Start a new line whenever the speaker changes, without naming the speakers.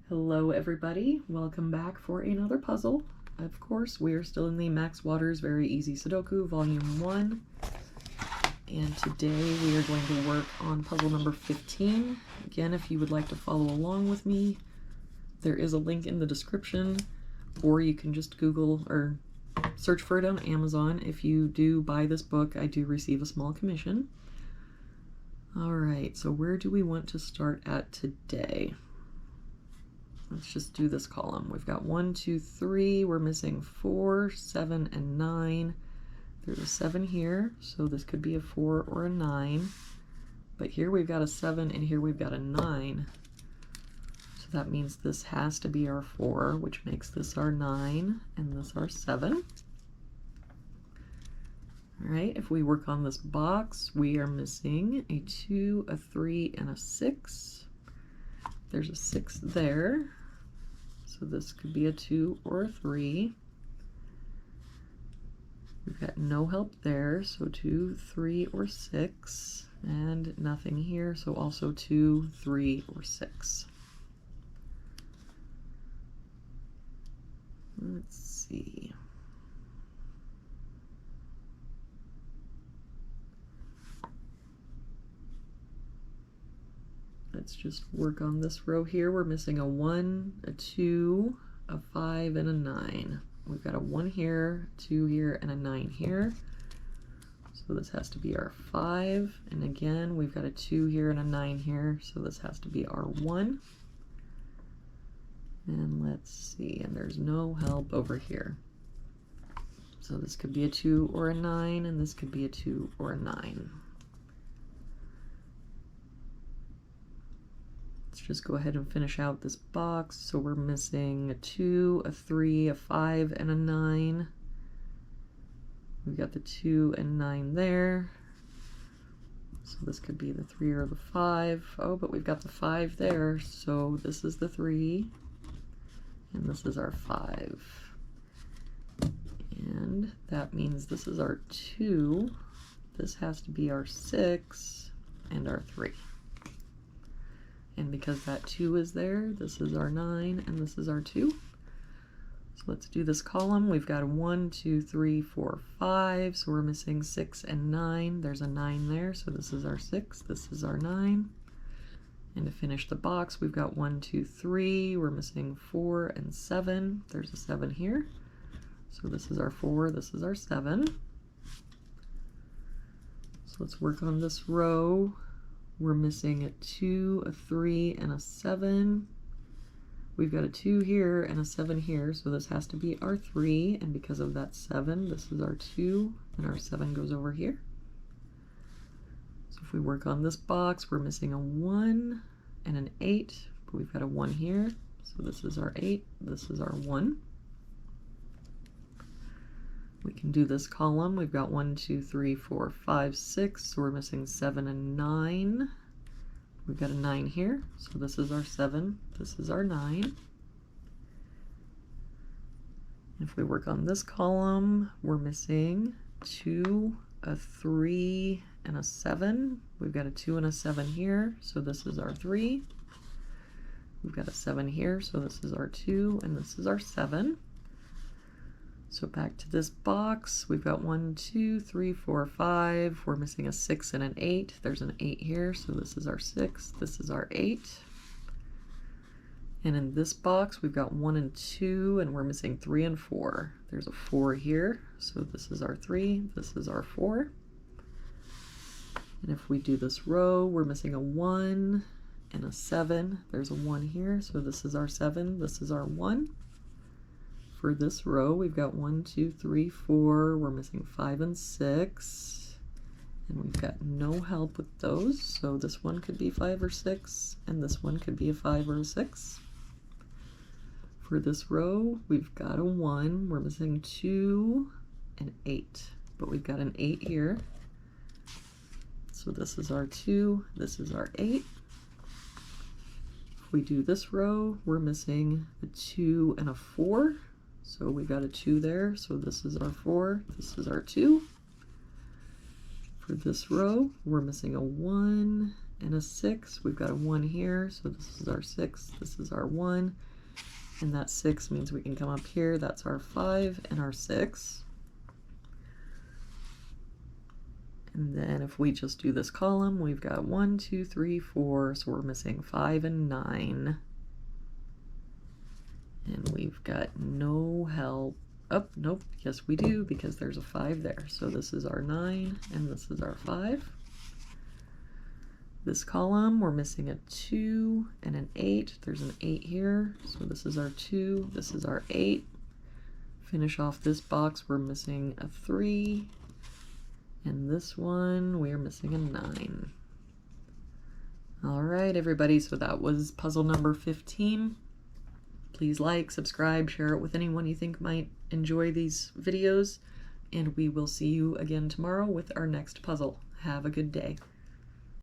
Hello everybody, welcome back for another puzzle. Of course, we are still in the Max Waters Very Easy Sudoku Volume 1. And today we are going to work on puzzle number 15. Again, if you would like to follow along with me, there is a link in the description, or you can just Google or search for it on Amazon. If you do buy this book, I do receive a small commission. Alright, so where do we want to start at today? Let's just do this column. We've got 1, 2, 3. We're missing 4, 7, and 9. There's a 7 here, so this could be a 4 or a 9. But here we've got a 7, and here we've got a 9. So that means this has to be our 4, which makes this our 9, and this our 7. Alright, if we work on this box, we are missing a 2, a 3, and a 6. There's a 6 there. So this could be a 2 or a 3. We've got no help there, so 2, 3, or 6. And nothing here, so also 2, 3, or 6. Let's see. Let's just work on this row here. We're missing a 1, a 2, a 5, and a 9. We've got a 1 here, 2 here, and a 9 here. So this has to be our 5. And again, we've got a 2 here and a 9 here. So this has to be our 1. And let's see, and there's no help over here. So this could be a 2 or a 9, and this could be a 2 or a 9. Let's just go ahead and finish out this box. So we're missing a 2, a 3, a 5, and a 9. We've got the 2 and 9 there. So this could be the 3 or the 5. Oh, but we've got the 5 there. So this is the 3, and this is our 5. And that means this is our 2. This has to be our 6 and our 3. And because that 2 is there, this is our 9, and this is our 2. So let's do this column. We've got a 1, 2, 3, 4, 5. So we're missing 6 and 9. There's a 9 there, so this is our 6, this is our 9. And to finish the box, we've got 1, 2, 3. We're missing 4 and 7. There's a 7 here. So this is our 4, this is our 7. So let's work on this row. We're missing a 2, a 3, and a 7. We've got a 2 here and a 7 here, so this has to be our 3, and because of that 7, this is our 2, and our 7 goes over here. So if we work on this box, we're missing a 1 and an 8, but we've got a 1 here, so this is our 8, this is our 1. We can do this column. We've got 1, 2, 3, 4, 5, 6. So we're missing 7 and 9. We've got a 9 here. So this is our 7. This is our 9. If we work on this column, we're missing 2, a 3, and a 7. We've got a 2 and a 7 here. So this is our 3. We've got a 7 here. So this is our 2, and this is our 7. So back to this box, we've got 1, 2, 3, 4, 5. We're missing a 6 and an 8. There's an 8 here, so this is our 6, this is our 8. And in this box, we've got 1 and 2, and we're missing 3 and 4. There's a 4 here, so this is our 3, this is our 4. And if we do this row, we're missing a 1 and a 7. There's a 1 here, so this is our 7, this is our 1. For this row, we've got 1, 2, 3, 4. We're missing 5 and 6. And we've got no help with those. So this one could be 5 or 6, and this one could be a 5 or a 6. For this row, we've got a 1. We're missing 2 and 8. But we've got an 8 here. So this is our 2, this is our 8. If we do this row, we're missing a 2 and a 4. So we got a 2 there, so this is our 4, this is our 2. For this row, we're missing a 1 and a 6. We've got a 1 here, so this is our 6, this is our 1, and that 6 means we can come up here. That's our 5 and our 6. And then if we just do this column, we've got 1, 2, 3, 4, so we're missing 5 and 9. And we've got no help. Oh, nope, yes we do, because there's a 5 there. So this is our 9, and this is our 5. This column, we're missing a 2 and an 8. There's an 8 here, so this is our 2, this is our 8. Finish off this box, we're missing a 3. And this one, we're missing a 9. All right, everybody, so that was puzzle number 15. Please like, subscribe, share it with anyone you think might enjoy these videos, and we will see you again tomorrow with our next puzzle. Have a good day.